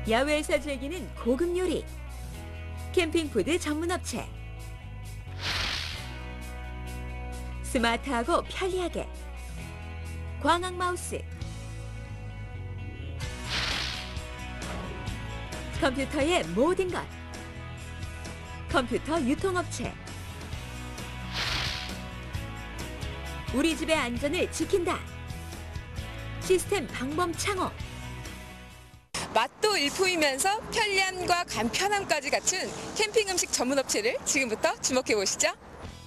야외에서 즐기는 고급 요리, 캠핑푸드 전문업체. 스마트하고 편리하게 광학마우스. 컴퓨터의 모든 것. 컴퓨터 유통업체. 우리 집의 안전을 지킨다. 시스템 방범창호. 맛도 일품이면서 편리함과 간편함까지 갖춘 캠핑 음식 전문 업체를 지금부터 주목해 보시죠.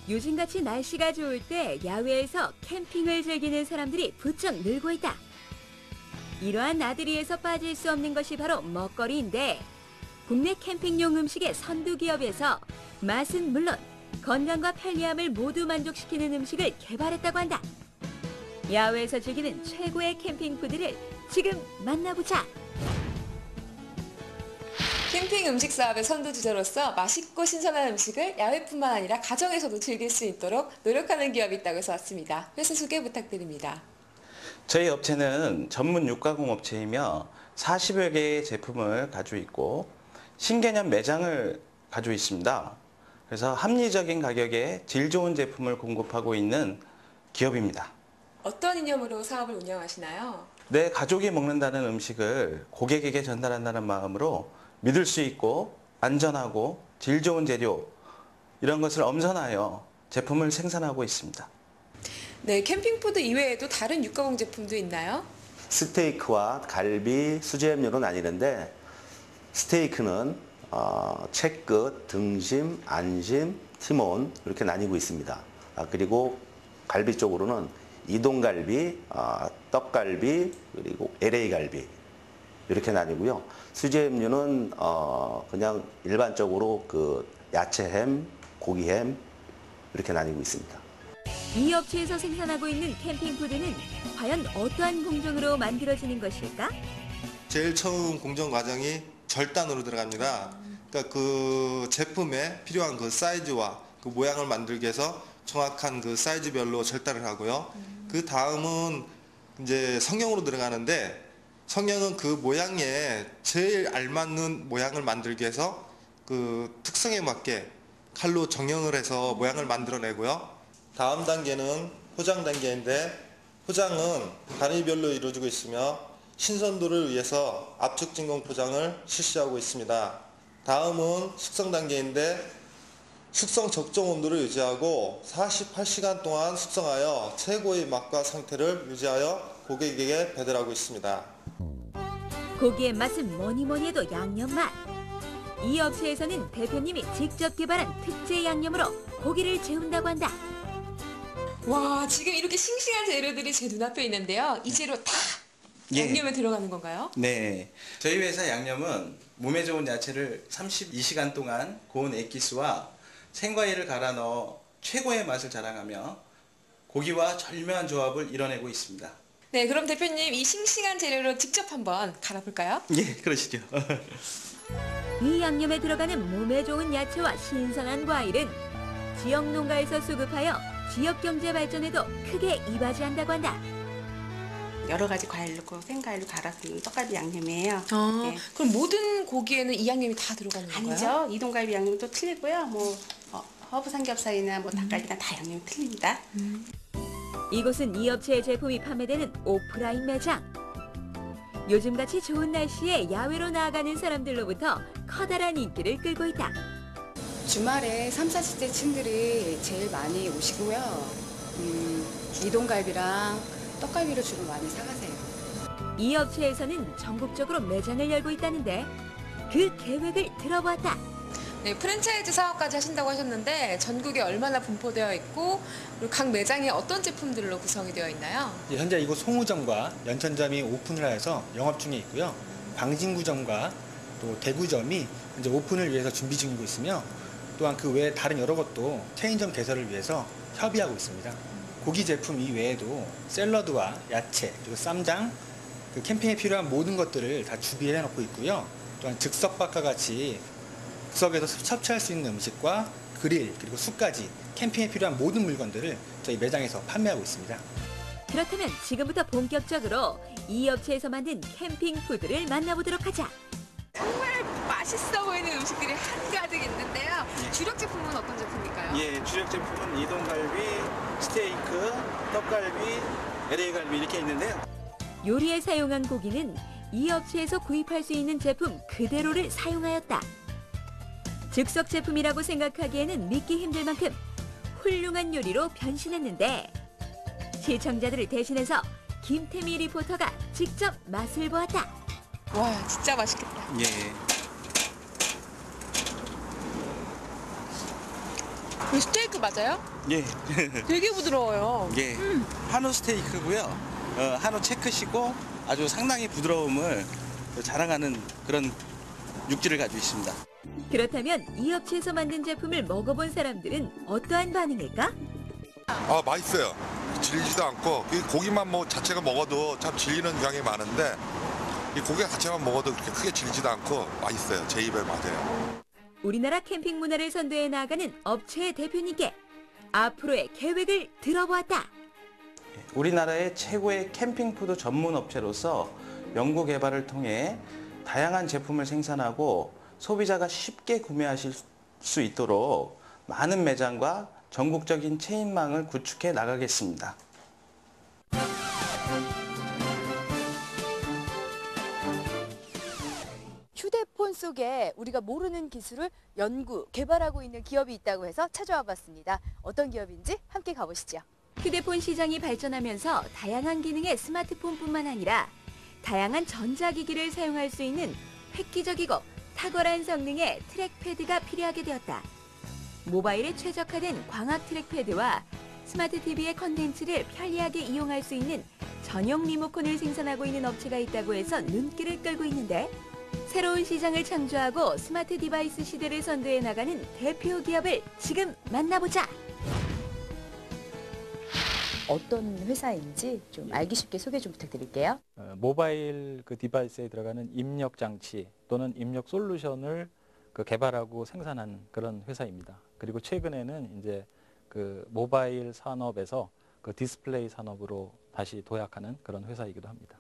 요즘같이 날씨가 좋을 때 야외에서 캠핑을 즐기는 사람들이 부쩍 늘고 있다. 이러한 나들이에서 빠질 수 없는 것이 바로 먹거리인데, 국내 캠핑용 음식의 선두 기업에서 맛은 물론 건강과 편리함을 모두 만족시키는 음식을 개발했다고 한다. 야외에서 즐기는 최고의 캠핑푸드를 지금 만나보자. 캠핑 음식 사업의 선두주자로서 맛있고 신선한 음식을 야외뿐만 아니라 가정에서도 즐길 수 있도록 노력하는 기업이 있다고 해서 왔습니다. 회사 소개 부탁드립니다. 저희 업체는 전문 육가공 업체이며 40여 개의 제품을 가지고 있고 신개념 매장을 가지고 있습니다. 그래서 합리적인 가격에 질 좋은 제품을 공급하고 있는 기업입니다. 어떤 이념으로 사업을 운영하시나요? 내 가족이 먹는다는 음식을 고객에게 전달한다는 마음으로 믿을 수 있고 안전하고 질 좋은 재료, 이런 것을 엄선하여 제품을 생산하고 있습니다. 네, 캠핑푸드 이외에도 다른 육가공 제품도 있나요? 스테이크와 갈비, 수제음료로 나뉘는데, 스테이크는 채끝, 등심, 안심, 티몬 이렇게 나뉘고 있습니다. 그리고 갈비 쪽으로는 이동갈비, 떡갈비, 그리고 LA갈비 이렇게 나뉘고요. 수제음료는 그냥 일반적으로 그 야채햄, 고기햄 이렇게 나뉘고 있습니다. 이 업체에서 생산하고 있는 캠핑푸드는 과연 어떠한 공정으로 만들어지는 것일까? 제일 처음 공정 과정이 절단으로 들어갑니다. 그러니까 그 제품에 필요한 그 사이즈와 그 모양을 만들기 위해서 정확한 그 사이즈별로 절단을 하고요. 그 다음은 이제 성형으로 들어가는데, 성형은 그 모양에 제일 알맞는 모양을 만들기 위해서 그 특성에 맞게 칼로 정형을 해서 모양을 만들어내고요. 다음 단계는 포장 단계인데, 포장은 단위별로 이루어지고 있으며 신선도를 위해서 압축 진공 포장을 실시하고 있습니다. 다음은 숙성 단계인데, 숙성 적정 온도를 유지하고 48시간 동안 숙성하여 최고의 맛과 상태를 유지하여 고객에게 배달하고 있습니다. 고기의 맛은 뭐니 해도 양념 맛. 이 업체에서는 대표님이 직접 개발한 특제 양념으로 고기를 재운다고 한다. 와, 지금 이렇게 싱싱한 재료들이 제 눈앞에 있는데요. 이 재료 다 양념에 들어가는 건가요? 네. 저희 회사 양념은 몸에 좋은 야채를 32시간 동안 고운 액기스와 생과일을 갈아 넣어 최고의 맛을 자랑하며 고기와 절묘한 조합을 이뤄내고 있습니다. 네, 그럼 대표님 이 싱싱한 재료로 직접 한번 갈아볼까요? 예, 그러시죠. 이 양념에 들어가는 몸에 좋은 야채와 신선한 과일은 지역 농가에서 수급하여 지역 경제 발전에도 크게 이바지한다고 한다. 여러 가지 과일 넣고 생과일로 갈아서 넣은 떡갈비 양념이에요. 네. 그럼 모든 고기에는 이 양념이 다 들어가는 건가요? 아니죠. 이동갈비 양념은 또 틀리고요. 허브 삼겹살이나 닭갈비나 다 양념이 틀립니다. 이곳은 이 업체의 제품이 판매되는 오프라인 매장. 요즘같이 좋은 날씨에 야외로 나아가는 사람들로부터 커다란 인기를 끌고 있다. 주말에 30, 40대 층들이 제일 많이 오시고요. 이동갈비랑 떡갈비를 주로 많이 사가세요. 이 업체에서는 전국적으로 매장을 열고 있다는데 그 계획을 들어보았다. 네, 프랜차이즈 사업까지 하신다고 하셨는데 전국에 얼마나 분포되어 있고, 그리고 각 매장이 어떤 제품들로 구성이 되어 있나요? 현재 이곳 송우점과 연천점이 오픈을 해서 영업 중에 있고요. 광진구점과 또 대구점이 이제 오픈을 위해서 준비 중이고 있으며, 또한 그 외에 다른 여러 것도 체인점 개설을 위해서 협의하고 있습니다. 고기 제품 이외에도 샐러드와 야채, 그리고 쌈장, 그 캠핑에 필요한 모든 것들을 다 준비해 놓고 있고요. 또한 즉석밥과 같이 즉석에서 섭취할 수 있는 음식과 그릴, 그리고 숯까지 캠핑에 필요한 모든 물건들을 저희 매장에서 판매하고 있습니다. 그렇다면 지금부터 본격적으로 이 업체에서 만든 캠핑 푸드를 만나보도록 하자. 정말 맛있어 보이는 음식들이 한가득 있는데요. 주력 제품은 어떤 제품일까요? 예, 주력 제품은 이동갈비, 스테이크, 떡갈비, LA갈비 이렇게 있는데요. 요리에 사용한 고기는 이 업체에서 구입할 수 있는 제품 그대로를 사용하였다. 즉석 제품이라고 생각하기에는 믿기 힘들 만큼 훌륭한 요리로 변신했는데 시청자들을 대신해서 김태미 리포터가 직접 맛을 보았다. 와, 진짜 맛있겠다. 예. 이 스테이크 맞아요? 예. 되게 부드러워요. 예. 한우 스테이크고요. 한우 체크시고 아주 상당히 부드러움을 자랑하는 그런 육질을 가지고 있습니다. 그렇다면 이 업체에서 만든 제품을 먹어본 사람들은 어떠한 반응일까? 아, 맛있어요. 질리지도 않고 이 고기만 자체가 먹어도 참 질리는 경향이 많은데 이 고기 자체만 먹어도 그렇게 크게 질리지도 않고 맛있어요. 제 입에 맞아요. 우리나라 캠핑 문화를 선도해 나가는 업체의 대표님께 앞으로의 계획을 들어보았다. 우리나라의 최고의 캠핑푸드 전문 업체로서 연구 개발을 통해 다양한 제품을 생산하고 소비자가 쉽게 구매하실 수 있도록 많은 매장과 전국적인 체인망을 구축해 나가겠습니다. 휴대폰 속에 우리가 모르는 기술을 연구, 개발하고 있는 기업이 있다고 해서 찾아와 봤습니다. 어떤 기업인지 함께 가보시죠. 휴대폰 시장이 발전하면서 다양한 기능의 스마트폰뿐만 아니라 다양한 전자기기를 사용할 수 있는 획기적이고 탁월한 성능의 트랙패드가 필요하게 되었다. 모바일에 최적화된 광학 트랙패드와 스마트 TV의 컨텐츠를 편리하게 이용할 수 있는 전용 리모컨을 생산하고 있는 업체가 있다고 해서 눈길을 끌고 있는데 새로운 시장을 창조하고 스마트 디바이스 시대를 선도해 나가는 대표 기업을 지금 만나보자. 어떤 회사인지 좀 알기 쉽게 소개 좀 부탁드릴게요. 모바일 디바이스에 들어가는 입력 장치 또는 입력 솔루션을 개발하고 생산한 그런 회사입니다. 그리고 최근에는 이제 모바일 산업에서 디스플레이 산업으로 다시 도약하는 그런 회사이기도 합니다.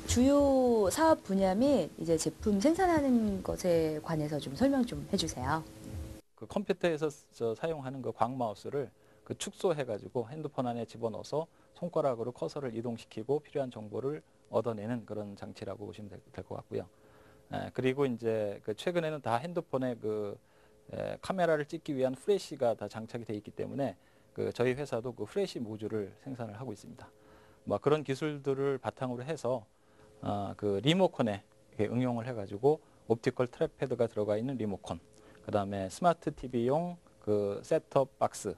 주요 사업 분야 및 이제 제품 생산하는 것에 관해서 좀 설명 좀 해주세요. 컴퓨터에서 사용하는 광 마우스를 축소해가지고 핸드폰 안에 집어넣어서 손가락으로 커서를 이동시키고 필요한 정보를 얻어내는 그런 장치라고 보시면 될 것 같고요. 그리고 이제 최근에는 다 핸드폰에 카메라를 찍기 위한 플래시가 다 장착이 되어 있기 때문에 저희 회사도 플래시 모듈을 생산을 하고 있습니다. 그런 기술들을 바탕으로 해서 리모컨에 응용을 해가지고 옵티컬 트랙패드가 들어가 있는 리모컨, 그 다음에 스마트 TV용 셋톱 박스,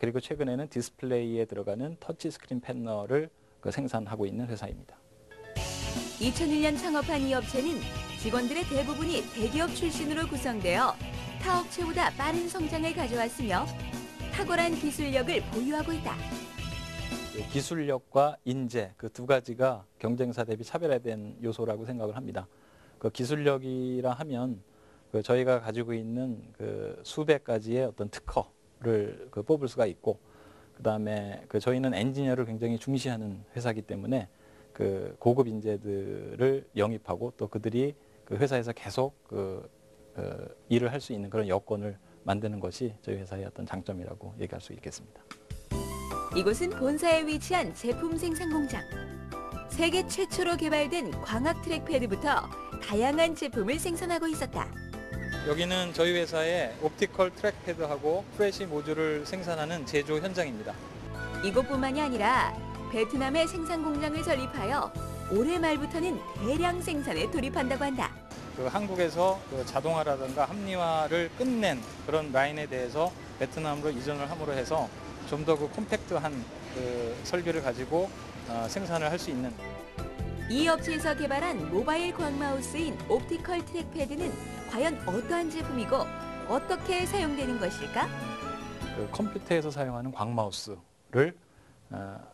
그리고 최근에는 디스플레이에 들어가는 터치 스크린 패널을 생산하고 있는 회사입니다. 2001년 창업한 이 업체는 직원들의 대부분이 대기업 출신으로 구성되어 타 업체보다 빠른 성장을 가져왔으며 탁월한 기술력을 보유하고 있다. 기술력과 인재 두 가지가 경쟁사 대비 차별화된 요소라고 생각을 합니다. 기술력이라 하면 저희가 가지고 있는 수백 가지의 어떤 특허를 뽑을 수가 있고, 그다음에 저희는 엔지니어를 굉장히 중시하는 회사이기 때문에 고급 인재들을 영입하고 또 그들이 회사에서 계속 일을 할 수 있는 그런 여건을 만드는 것이 저희 회사의 어떤 장점이라고 얘기할 수 있겠습니다. 이곳은 본사에 위치한 제품 생산 공장. 세계 최초로 개발된 광학 트랙패드부터 다양한 제품을 생산하고 있었다. 여기는 저희 회사의 옵티컬 트랙패드하고 플래시 모듈을 생산하는 제조 현장입니다. 이곳뿐만이 아니라 베트남의 생산 공장을 설립하여 올해 말부터는 대량 생산에 돌입한다고 한다. 한국에서 자동화라든가 합리화를 끝낸 그런 라인에 대해서 베트남으로 이전을 함으로 해서 좀 더 콤팩트한 설계를 가지고 생산을 할 수 있는. 이 업체에서 개발한 모바일 광마우스인 옵티컬 트랙패드는 과연 어떠한 제품이고 어떻게 사용되는 것일까? 컴퓨터에서 사용하는 광마우스를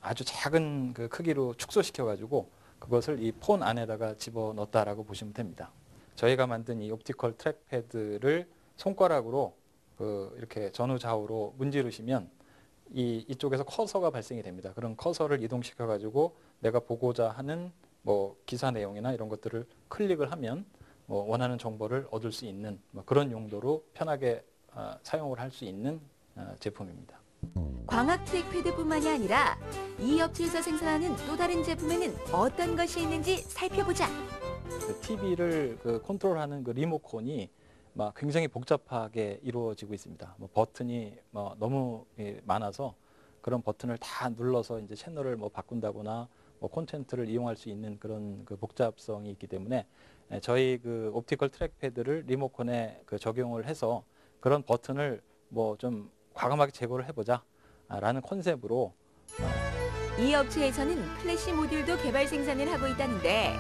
아주 작은 크기로 축소시켜가지고 그것을 이 폰 안에다가 집어넣었다라고 보시면 됩니다. 저희가 만든 이 옵티컬 트랙패드를 손가락으로 이렇게 전후좌우로 문지르시면 이쪽에서 커서가 발생이 됩니다. 그런 커서를 이동시켜가지고 내가 보고자 하는 기사 내용이나 이런 것들을 클릭을 하면 뭐 원하는 정보를 얻을 수 있는 뭐 그런 용도로 편하게 사용을 할 수 있는 제품입니다. 광학 트랙패드뿐만이 아니라 이 업체에서 생산하는 또 다른 제품에는 어떤 것이 있는지 살펴보자. TV를 컨트롤하는 리모컨이 굉장히 복잡하게 이루어지고 있습니다. 버튼이 너무 많아서 그런 버튼을 다 눌러서 이제 채널을 바꾼다거나 콘텐츠를 이용할 수 있는 그런 복잡성이 있기 때문에 저희 옵티컬 트랙패드를 리모컨에 적용을 해서 그런 버튼을 좀 과감하게 제거를 해보자 라는 컨셉으로 이 업체에서는 플래시 모듈도 개발 생산을 하고 있다는데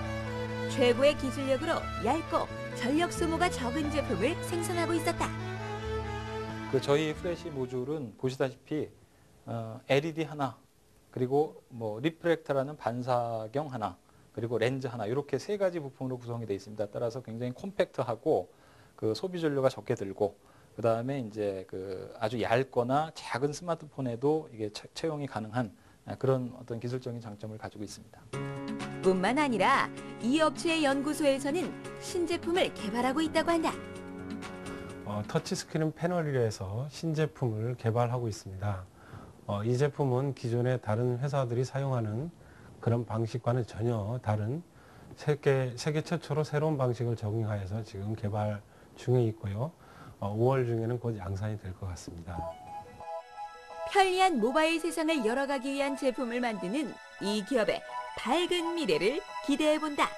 최고의 기술력으로 얇고 전력 소모가 적은 제품을 생산하고 있었다. 저희 플래시 모듈은 보시다시피 LED 하나, 그리고 리프렉터라는 반사경 하나, 그리고 렌즈 하나 이렇게 3가지 부품으로 구성이 되어 있습니다. 따라서 굉장히 콤팩트하고 소비 전류가 적게 들고 그 다음에 이제 아주 얇거나 작은 스마트폰에도 이게 채용이 가능한 그런 어떤 기술적인 장점을 가지고 있습니다. 뿐만 아니라 이 업체의 연구소에서는 신제품을 개발하고 있다고 한다. 터치스크린 패널이라서 신제품을 개발하고 있습니다. 이 제품은 기존의 다른 회사들이 사용하는 그런 방식과는 전혀 다른 세계 최초로 새로운 방식을 적용하여서 지금 개발 중에 있고요. 5월 중에는 곧 양산이 될 것 같습니다. 편리한 모바일 세상을 열어가기 위한 제품을 만드는 이 기업의 밝은 미래를 기대해본다.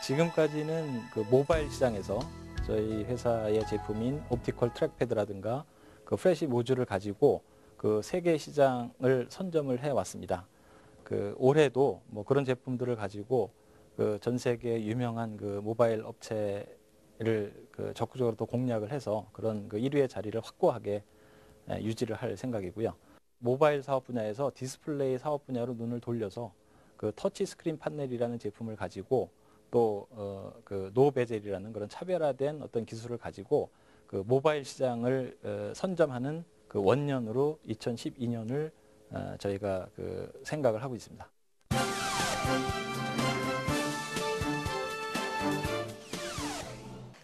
지금까지는 모바일 시장에서 저희 회사의 제품인 옵티컬 트랙패드라든가 플래시 모듈을 가지고 세계 시장을 선점을 해왔습니다. 올해도 그런 제품들을 가지고 전 세계 유명한 모바일 업체를 적극적으로 또 공략을 해서 그런 1위의 자리를 확고하게 유지를 할 생각이고요. 모바일 사업 분야에서 디스플레이 사업 분야로 눈을 돌려서 터치 스크린 판넬이라는 제품을 가지고 또 노 베젤이라는 그런 차별화된 어떤 기술을 가지고 모바일 시장을 선점하는 원년으로 2012년을 저희가 생각을 하고 있습니다.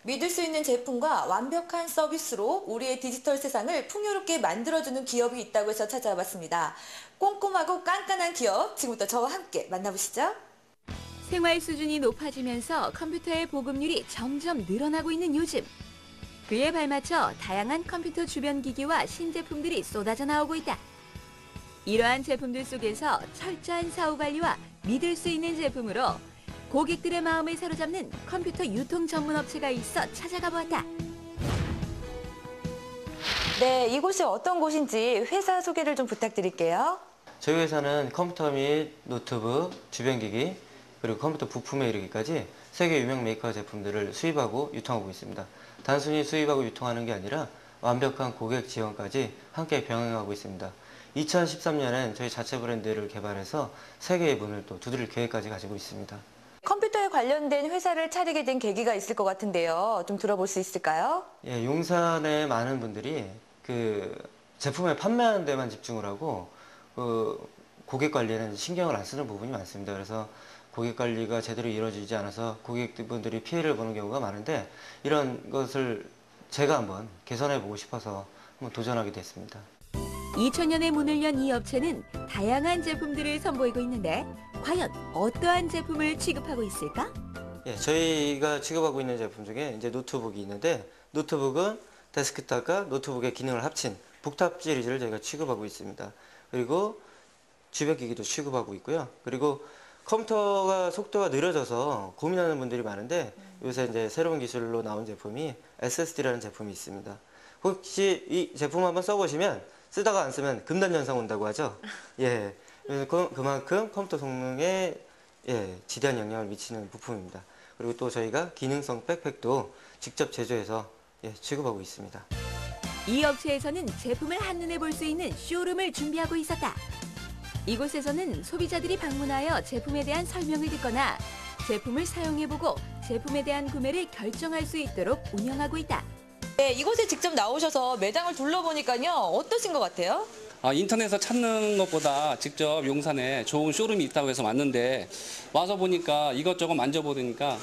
믿을 수 있는 제품과 완벽한 서비스로 우리의 디지털 세상을 풍요롭게 만들어주는 기업이 있다고 해서 찾아와봤습니다. 꼼꼼하고 깐깐한 기업, 지금부터 저와 함께 만나보시죠. 생활 수준이 높아지면서 컴퓨터의 보급률이 점점 늘어나고 있는 요즘. 그에 발맞춰 다양한 컴퓨터 주변 기기와 신제품들이 쏟아져 나오고 있다. 이러한 제품들 속에서 철저한 사후 관리와 믿을 수 있는 제품으로 고객들의 마음을 사로잡는 컴퓨터 유통 전문 업체가 있어 찾아가 보았다. 네, 이곳이 어떤 곳인지 회사 소개를 좀 부탁드릴게요. 저희 회사는 컴퓨터 및 노트북, 주변기기, 그리고 컴퓨터 부품에 이르기까지 세계 유명 메이커 제품들을 수입하고 유통하고 있습니다. 단순히 수입하고 유통하는 게 아니라 완벽한 고객 지원까지 함께 병행하고 있습니다. 2013년엔 저희 자체 브랜드를 개발해서 세계의 문을 또 두드릴 계획까지 가지고 있습니다. 컴퓨터에 관련된 회사를 차리게 된 계기가 있을 것 같은데요. 좀 들어볼 수 있을까요? 예, 용산의 많은 분들이 제품을 판매하는 데만 집중을 하고 고객 관리에는 신경을 안 쓰는 부분이 많습니다. 그래서 고객 관리가 제대로 이루어지지 않아서 고객분들이 피해를 보는 경우가 많은데 이런 것을 제가 한번 개선해 보고 싶어서 한번 도전하게 됐습니다. 2000년에 문을 연 이 업체는 다양한 제품들을 선보이고 있는데 과연 어떠한 제품을 취급하고 있을까? 예, 저희가 취급하고 있는 제품 중에 이제 노트북이 있는데 노트북은 데스크탑과 노트북의 기능을 합친 북탑 시리즈를 저희가 취급하고 있습니다. 그리고 주변기기도 취급하고 있고요. 그리고 컴퓨터가 속도가 느려져서 고민하는 분들이 많은데 요새 이제 새로운 기술로 나온 제품이 SSD라는 제품이 있습니다. 혹시 이 제품 한번 써보시면 쓰다가 안 쓰면 금단 현상 온다고 하죠. 예, 그만큼 컴퓨터 성능에 지대한 영향을 미치는 부품입니다. 그리고 또 저희가 기능성 백팩도 직접 제조해서 취급하고 있습니다. 이 업체에서는 제품을 한눈에 볼 수 있는 쇼룸을 준비하고 있었다. 이곳에서는 소비자들이 방문하여 제품에 대한 설명을 듣거나 제품을 사용해보고 제품에 대한 구매를 결정할 수 있도록 운영하고 있다. 네, 이곳에 직접 나오셔서 매장을 둘러보니까요. 어떠신 것 같아요? 인터넷에서 찾는 것보다 직접 용산에 좋은 쇼룸이 있다고 해서 왔는데 와서 보니까 이것저것 만져보니까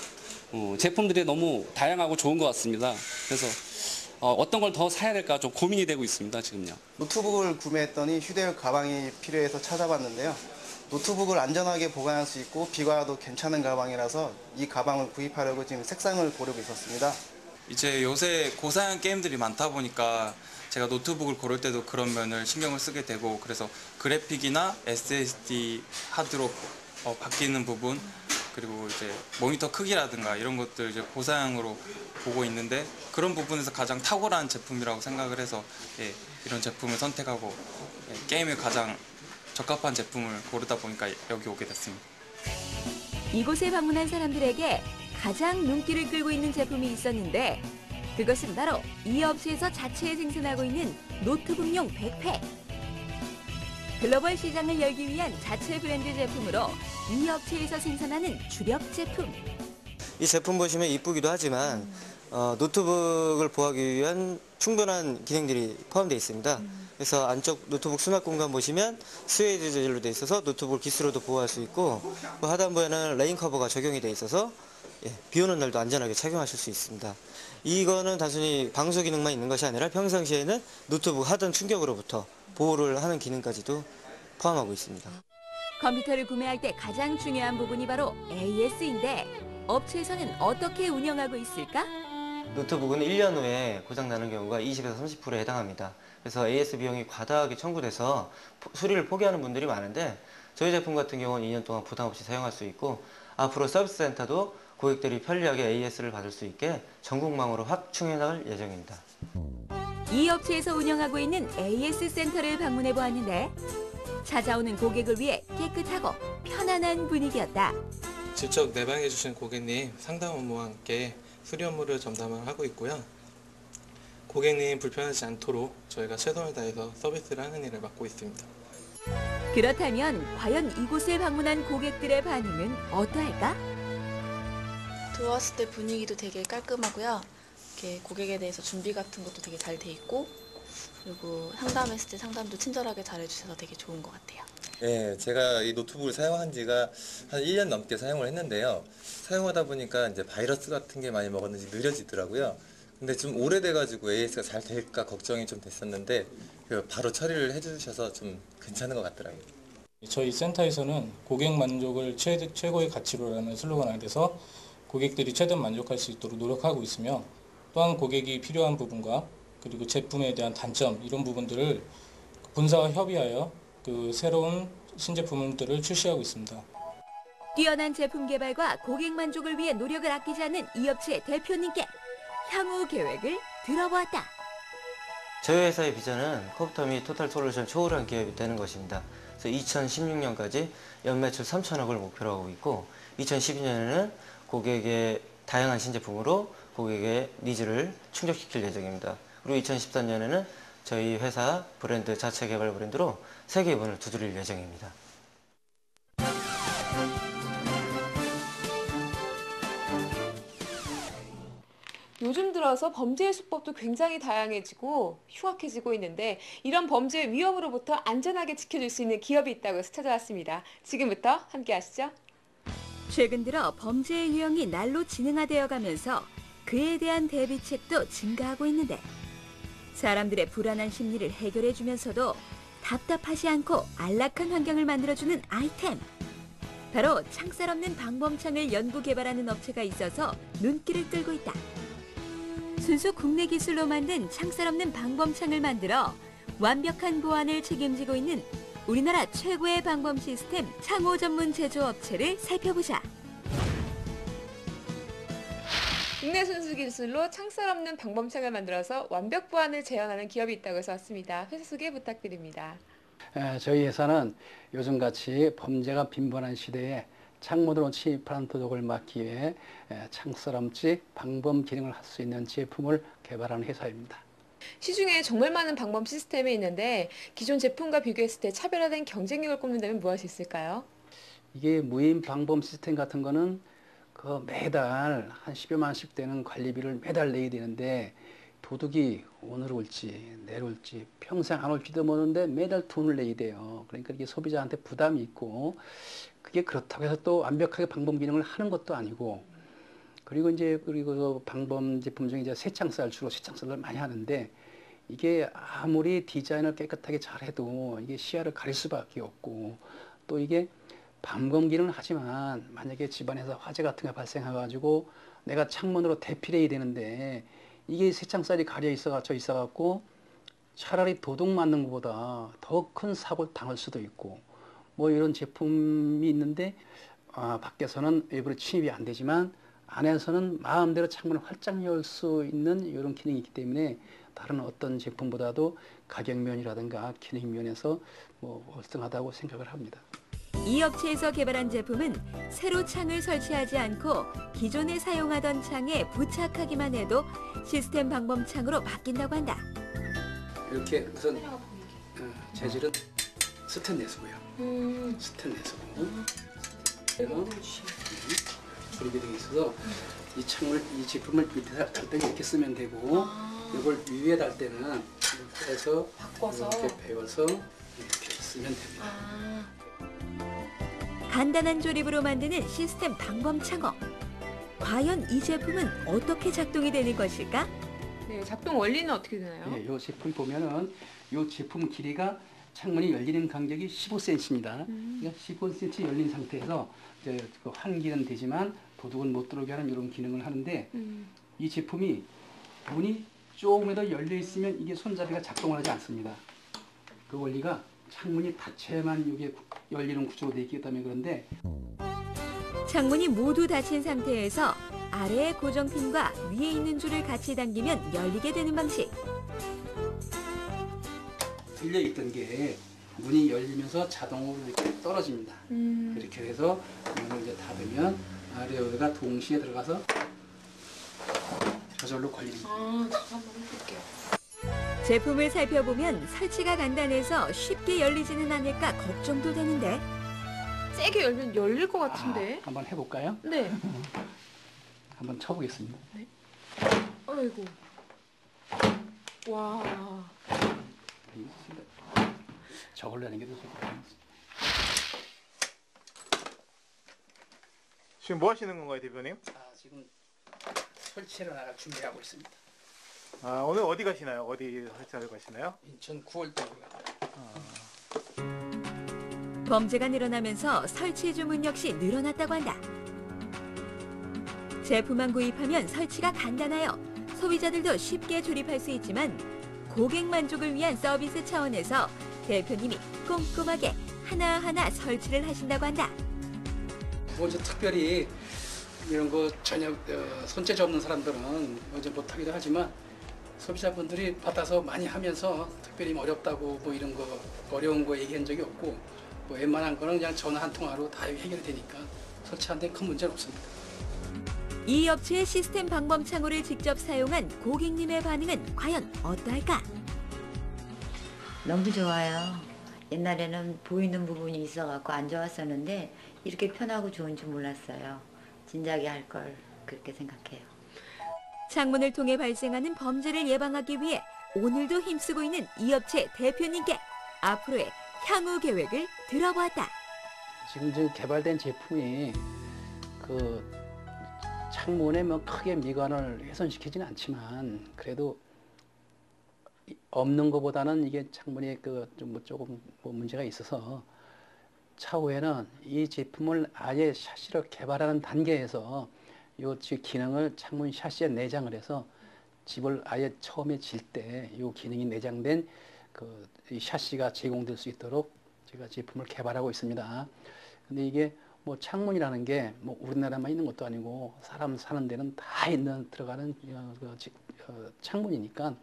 제품들이 너무 다양하고 좋은 것 같습니다. 그래서 어떤 걸 더 사야 될까 좀 고민이 되고 있습니다, 지금요. 노트북을 구매했더니 휴대용 가방이 필요해서 찾아봤는데요. 노트북을 안전하게 보관할 수 있고 비과도 괜찮은 가방이라서 이 가방을 구입하려고 지금 색상을 고르고 있었습니다. 이제 요새 고사양 게임들이 많다 보니까 제가 노트북을 고를 때도 그런 면을 신경을 쓰게 되고, 그래서 그래픽이나 SSD 하드로 바뀌는 부분, 그리고 이제 모니터 크기라든가 이런 것들 이제 고사양으로 보고 있는데, 그런 부분에서 가장 탁월한 제품이라고 생각을 해서 이런 제품을 선택하고 게임에 가장 적합한 제품을 고르다 보니까 여기 오게 됐습니다. 이곳에 방문한 사람들에게 가장 눈길을 끌고 있는 제품이 있었는데, 그것은 바로 이 업체에서 자체 생산하고 있는 노트북용 백팩. 글로벌 시장을 열기 위한 자체 브랜드 제품으로 이 업체에서 생산하는 주력 제품. 이 제품 보시면 이쁘기도 하지만 노트북을 보호하기 위한 충분한 기능들이 포함되어 있습니다. 그래서 안쪽 노트북 수납 공간 보시면 스웨이드 재질로 되어 있어서 노트북을 기스로도 보호할 수 있고, 하단부에는 레인 커버가 적용이 되어 있어서 비 오는 날도 안전하게 착용하실 수 있습니다. 이거는 단순히 방수 기능만 있는 것이 아니라 평상시에는 노트북 하단 충격으로부터 보호를 하는 기능까지도 포함하고 있습니다. 컴퓨터를 구매할 때 가장 중요한 부분이 바로 AS인데, 업체에서는 어떻게 운영하고 있을까? 노트북은 1년 후에 고장나는 경우가 20에서 30%에 해당합니다. 그래서 AS 비용이 과다하게 청구돼서 수리를 포기하는 분들이 많은데, 저희 제품 같은 경우는 2년 동안 부담 없이 사용할 수 있고, 앞으로 서비스 센터도 고객들이 편리하게 AS를 받을 수 있게 전국망으로 확충해 나갈 예정입니다. 이 업체에서 운영하고 있는 AS 센터를 방문해 보았는데, 찾아오는 고객을 위해 깨끗하고 편안한 분위기였다. 직접 내방해 주신 고객님 상담 업무와 함께 수리 업무를 전담을 하고 있고요. 고객님 불편하지 않도록 저희가 최선을 다해서 서비스를 하는 일을 맡고 있습니다. 그렇다면 과연 이곳을 방문한 고객들의 반응은 어떠할까? 들어왔을 때 분위기도 되게 깔끔하고요. 이렇게 고객에 대해서 준비 같은 것도 되게 잘 돼 있고, 그리고 상담했을 때 상담도 친절하게 잘해주셔서 되게 좋은 것 같아요. 네, 제가 이 노트북을 사용한 지가 한 1년 넘게 사용을 했는데요. 사용하다 보니까 이제 바이러스 같은 게 많이 먹었는지 느려지더라고요. 근데 좀 오래돼가지고 AS가 잘 될까 걱정이 좀 됐었는데, 바로 처리를 해주셔서 좀 괜찮은 것 같더라고요. 저희 센터에서는 고객 만족을 최고의 가치로라는 슬로건 아래서 고객들이 최대한 만족할 수 있도록 노력하고 있으며, 또한 고객이 필요한 부분과 그리고 제품에 대한 단점 이런 부분들을 본사와 협의하여 새로운 신제품들을 출시하고 있습니다. 뛰어난 제품 개발과 고객 만족을 위해 노력을 아끼지 않는 이 업체의 대표님께 향후 계획을 들어보았다. 저희 회사의 비전은 컴퓨터 및 토탈 솔루션 초월한 기업이 되는 것입니다. 그래서 2016년까지 연매출 3천억을 목표로 하고 있고, 2012년에는 고객의 다양한 신제품으로 고객의 니즈를 충족시킬 예정입니다. 그리고 2014년에는 저희 회사 브랜드 자체 개발 브랜드로 세계 문을 두드릴 예정입니다. 요즘 들어서 범죄의 수법도 굉장히 다양해지고 흉악해지고 있는데, 이런 범죄의 위험으로부터 안전하게 지켜줄 수 있는 기업이 있다고 해서 찾아왔습니다. 지금부터 함께 하시죠. 최근 들어 범죄의 유형이 날로 진행화되어 가면서 그에 대한 대비책도 증가하고 있는데, 사람들의 불안한 심리를 해결해주면서도 답답하지 않고 안락한 환경을 만들어주는 아이템. 바로 창살 없는 방범창을 연구 개발하는 업체가 있어서 눈길을 끌고 있다. 순수 국내 기술로 만든 창살 없는 방범창을 만들어 완벽한 보안을 책임지고 있는 우리나라 최고의 방범 시스템 창호 전문 제조업체를 살펴보자. 국내 순수 기술로 창살 없는 방범창을 만들어서 완벽 보안을 재현하는 기업이 있다고 해서 왔습니다. 회사 소개 부탁드립니다. 저희 회사는 요즘같이 범죄가 빈번한 시대에 창문으로 침입하는 도둑을 막기 위해 창살 없이 방범 기능을 할 수 있는 제품을 개발하는 회사입니다. 시중에 정말 많은 방범 시스템이 있는데, 기존 제품과 비교했을 때 차별화된 경쟁력을 꼽는다면 무엇이 있을까요? 이게 무인 방범 시스템 같은 거는 매달 한 10여만씩 되는 관리비를 매달 내야 되는데, 도둑이 오늘 올지 내일 올지 평생 안 올지도 모르는데 매달 돈을 내야 돼요. 그러니까 이게 소비자한테 부담이 있고, 그게 그렇다고 해서 또 완벽하게 방범 기능을 하는 것도 아니고, 그리고 방범 제품 중에 이제 쇠창살 주로 쇠창살을 많이 하는데 이게 아무리 디자인을 깨끗하게 잘해도 이게 시야를 가릴 수밖에 없고 또 이게 방범기는 하지만 만약에 집안에서 화재 같은 게 발생해가지고 내가 창문으로 대피해야 되는데 이게 쇠창살이 가려 있어갖고 차라리 도둑 맞는 것보다 더 큰 사고를 당할 수도 있고 뭐 이런 제품이 있는데 밖에서는 일부러 침입이 안 되지만 안에서는 마음대로 창문을 활짝 열 수 있는 이런 기능이 있기 때문에 다른 어떤 제품보다도 가격면이라든가 기능면에서 뭐 월등하다고 생각을 합니다. 이 업체에서 개발한 제품은 새로 창을 설치하지 않고 기존에 사용하던 창에 부착하기만 해도 시스템 방범창으로 바뀐다고 한다. 이렇게 우선 재질은 스테인리스고요. 스테인리스고 조립이 되어 있어서 이 제품을 밑에 달 때는 이렇게 쓰면 되고 이걸 위에 달 때는 이렇게 해서 바꿔서 이렇게 베어서 이렇게 쓰면 됩니다. 간단한 조립으로 만드는 시스템 방범창호. 과연 이 제품은 어떻게 작동이 되는 것일까? 네, 작동 원리는 어떻게 되나요? 네, 이 제품 보면은 이 제품 길이가 창문이 열리는 간격이 15cm입니다. 그러니까 15cm 열린 상태에서 이제 환기는 되지만 도둑은 못 들어오게 하는 이런 기능을 하는데 이 제품이 문이 조금이라도 열려 있으면 이게 손잡이가 작동을 하지 않습니다. 그 원리가 창문이 닫혀야만 이게 열리는 구조로 되어 있기 때문에 그런데 창문이 모두 닫힌 상태에서 아래의 고정핀과 위에 있는 줄을 같이 당기면 열리게 되는 방식. 들려 있던 게 문이 열리면서 자동으로 이렇게 떨어집니다. 이렇게 해서 문을 이제 닫으면 아래가 동시에 들어가서 저절로 걸리는 거예요. 제가 한번 해볼게요. 제품을 살펴보면 설치가 간단해서 쉽게 열리지는 않을까 걱정도 되는데 세게 열면 열릴 것 같은데. 한번 해볼까요? 네. 한번 쳐보겠습니다. 네. 아이고. 와. 저걸로 하는 게 더 좋을 것 같아요. 지금 뭐 하시는 건가요, 대표님? 지금 설치를 나갈 준비하고 있습니다. 오늘 어디 가시나요? 어디 설치하러 가시나요? 인천 9월동으로 가요. 범죄가 늘어나면서 설치 주문 역시 늘어났다고 한다. 제품만 구입하면 설치가 간단하여 소비자들도 쉽게 조립할 수 있지만 고객 만족을 위한 서비스 차원에서 대표님이 꼼꼼하게 하나하나 설치를 하신다고 한다. 먼저 특별히 이런 거 전혀 손재주 없는 사람들은 먼저 못하기도 하지만 소비자분들이 받아서 많이 하면서 특별히 어렵다고 뭐 이런 거 어려운 거 얘기한 적이 없고 뭐 웬만한 거는 그냥 전화 한 통화로 다 해결되니까 설치하는 데 큰 문제는 없습니다. 이 업체의 시스템 방범창호를 직접 사용한 고객님의 반응은 과연 어떨까? 너무 좋아요. 옛날에는 보이는 부분이 있어갖고 안 좋았었는데 이렇게 편하고 좋은 줄 몰랐어요. 진작에 할 걸 그렇게 생각해요. 창문을 통해 발생하는 범죄를 예방하기 위해 오늘도 힘쓰고 있는 이 업체 대표님께 앞으로의 향후 계획을 들어보았다. 지금 개발된 제품이 창문에 뭐 크게 미관을 훼손시키지는 않지만 그래도 없는 것보다는 이게 창문이 조금 문제가 있어서 차후에는 이 제품을 아예 샤시로 개발하는 단계에서 이 기능을 창문 샤시에 내장을 해서 집을 아예 처음에 질 때 이 기능이 내장된 이 샤시가 제공될 수 있도록 제가 제품을 개발하고 있습니다. 근데 이게 뭐 창문이라는 게 뭐 우리나라만 있는 것도 아니고 사람 사는 데는 다 들어가는 창문이니까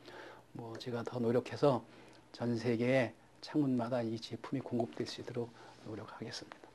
뭐 제가 더 노력해서 전 세계 창문마다 이 제품이 공급될 수 있도록 노력하겠습니다.